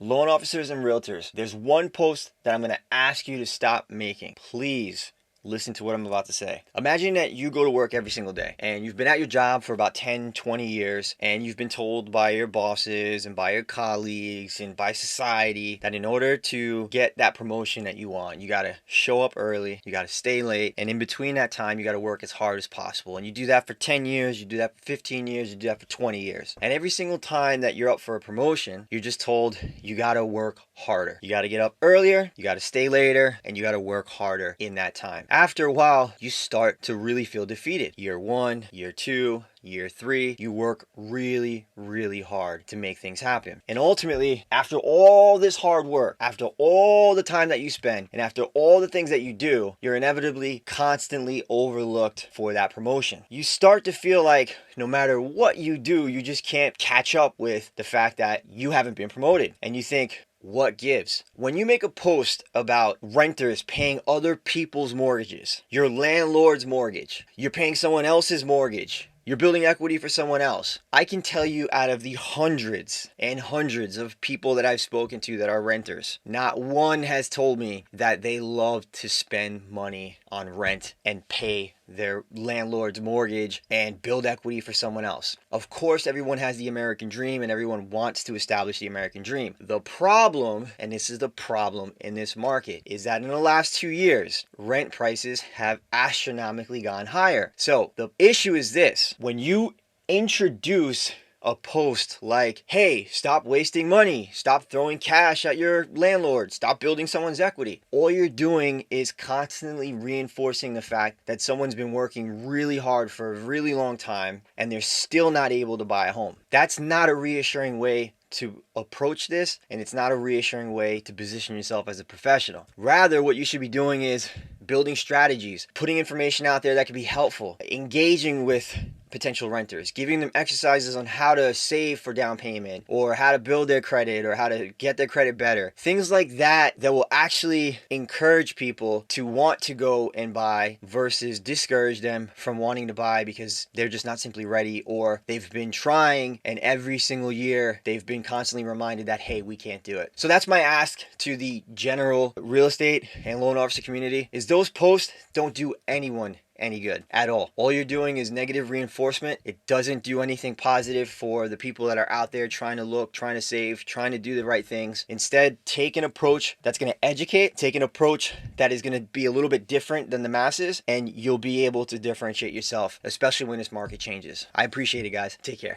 Loan officers and realtors, there's one post that I'm going to ask you to stop making. Please listen to what I'm about to say. Imagine that you go to work every single day and you've been at your job for about 10, 20 years and you've been told by your bosses and by your colleagues and by society that in order to get that promotion that you want, you got to show up early, you got to stay late, and in between that time, you got to work as hard as possible. And you do that for 10 years, you do that for 15 years, you do that for 20 years. And every single time that you're up for a promotion, you're just told you got to work harder. You got to get up earlier, you got to stay later, and you got to work harder in that time. After a while, you start to really feel defeated. Year 1, year 2, year 3, you work really, really hard to make things happen. And ultimately, after all this hard work, after all the time that you spend, and after all the things that you do, you're inevitably constantly overlooked for that promotion. You start to feel like no matter what you do, you just can't catch up with the fact that you haven't been promoted. And you think, what gives? When you make a post about renters paying other people's mortgages, your landlord's mortgage, you're paying someone else's mortgage, you're building equity for someone else. I can tell you out of the hundreds and hundreds of people that I've spoken to that are renters, not one has told me that they love to spend money on rent and pay their landlord's mortgage and build equity for someone else. Of course, everyone has the American dream and everyone wants to establish the American dream. The problem, and this is the problem in this market, is that in the last 2 years, rent prices have astronomically gone higher. So the issue is this: when you introduce a post like, hey, stop wasting money, stop throwing cash at your landlord, stop building someone's equity, all you're doing is constantly reinforcing the fact that someone's been working really hard for a really long time and they're still not able to buy a home. That's not a reassuring way to approach this, and it's not a reassuring way to position yourself as a professional. Rather, what you should be doing is building strategies, putting information out there that could be helpful, engaging with potential renters, giving them exercises on how to save for down payment or how to build their credit or how to get their credit better. Things like that will actually encourage people to want to go and buy versus discourage them from wanting to buy because they're just not simply ready, or they've been trying and every single year they've been constantly reminded that, hey, we can't do it. So that's my ask to the general real estate and loan officer community, is those posts don't do anyone any good at all. All you're doing is negative reinforcement. It doesn't do anything positive for the people that are out there trying to look, trying to save, trying to do the right things. Instead, take an approach that's going to educate, take an approach that is going to be a little bit different than the masses, and you'll be able to differentiate yourself, especially when this market changes. I appreciate it, guys. Take care.